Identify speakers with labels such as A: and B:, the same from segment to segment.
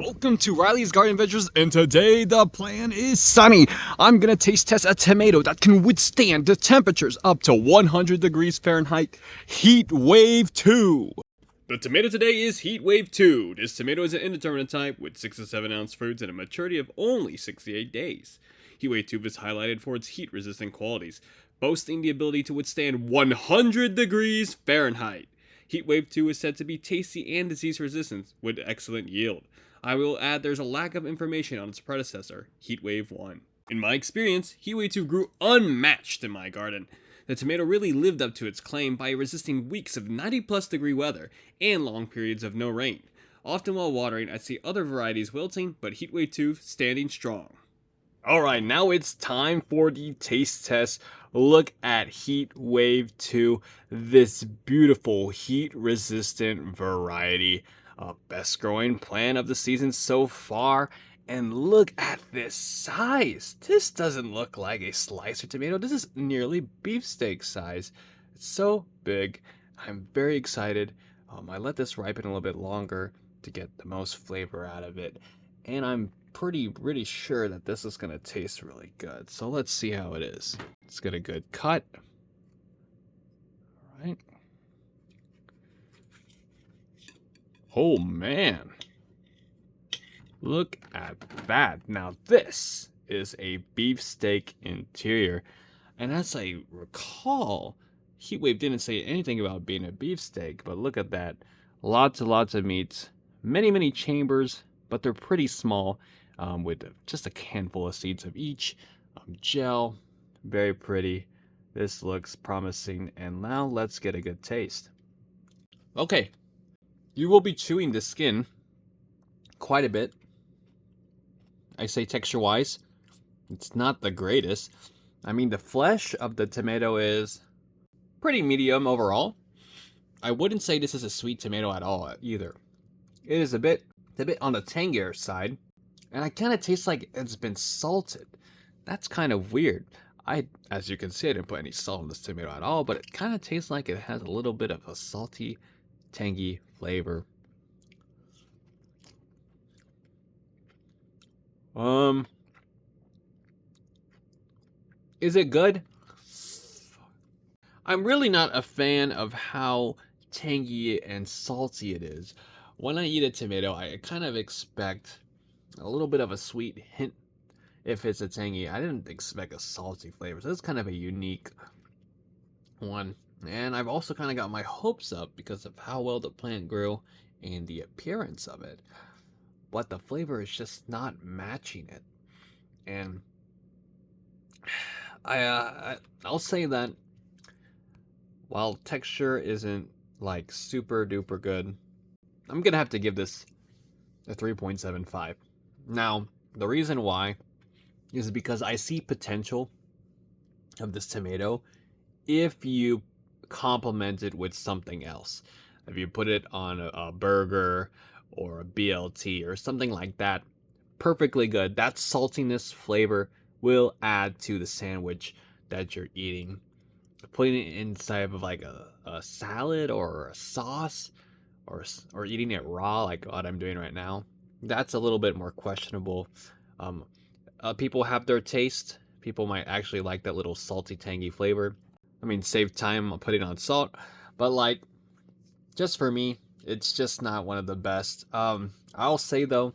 A: Welcome to Riley's Garden Adventures, and today the plan is sunny. I'm gonna taste test a tomato that can withstand the temperatures up to 100 degrees Fahrenheit. Heat Wave 2. The tomato today is Heat Wave 2. This tomato is an indeterminate type with 6 to 7 ounce fruits and a maturity of only 68 days. Heat Wave 2 is highlighted for its heat-resistant qualities, boasting the ability to withstand 100 degrees Fahrenheit. Heat Wave 2 is said to be tasty and disease-resistant with excellent yield. I will add there's a lack of information on its predecessor, HEATWAVE I. In my experience, HEATWAVE II grew unmatched in my garden. The tomato really lived up to its claim by resisting weeks of 90+ degree weather and long periods of no rain. Often while watering, I see other varieties wilting, but HEATWAVE II standing strong. Alright, now it's time for the taste test. Look at Heat Wave 2, this beautiful heat-resistant variety. Best growing plant of the season so far. And look at this size. This doesn't look like a slicer tomato. This is nearly beefsteak size. It's so big. I'm very excited. I let this ripen a little bit longer to get the most flavor out of it. And I'm pretty sure that this is going to taste really good. So let's see how it is. Let's get a good cut. All right. Oh man, look at that. Now this is a beefsteak interior, and as I recall, Heatwave didn't say anything about being a beefsteak, but look at that. Lots and lots of meats, many chambers, but they're pretty small, with just a handful of seeds of each. Gel, very pretty. This looks promising, and now let's get a good taste. Okay. You will be chewing the skin quite a bit. I say texture-wise, it's not the greatest. I mean, the flesh of the tomato is pretty medium overall. I wouldn't say this is a sweet tomato at all either. It is a bit on the tangier side, and I kind of taste like it's been salted. That's kind of weird. As you can see, I didn't put any salt in this tomato at all, but it kind of tastes like it has a little bit of a salty, tangy flavor. Is it good? I'm really not a fan of how tangy and salty it is. When I eat a tomato, I kind of expect a little bit of a sweet hint if it's a tangy. I didn't expect a salty flavor, so it's kind of a unique one. And I've also kind of got my hopes up because of how well the plant grew and the appearance of it. But the flavor is just not matching it. And I'll say that while texture isn't like super duper good, I'm going to have to give this a 3.75. Now, the reason why is because I see potential of this tomato if you complement it with something else. If you put it on a burger or a BLT or something like that, perfectly good. That saltiness flavor will add to the sandwich that you're eating. Putting it inside of like a salad or a sauce, or eating it raw like what I'm doing right now, that's a little bit more questionable. People have their taste. People might actually like that little salty, tangy flavor. I mean, save time on putting on salt, but like, just for me, it's just not one of the best. I'll say though,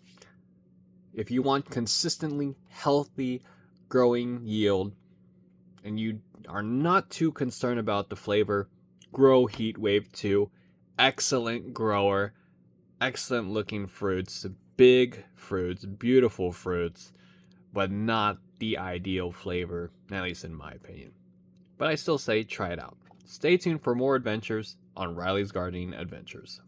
A: if you want consistently healthy growing yield and you are not too concerned about the flavor, grow Heatwave 2. Excellent grower, excellent looking fruits, big fruits, beautiful fruits, but not the ideal flavor, at least in my opinion. But I still say try it out. Stay tuned for more adventures on Riley's Gardening Adventures.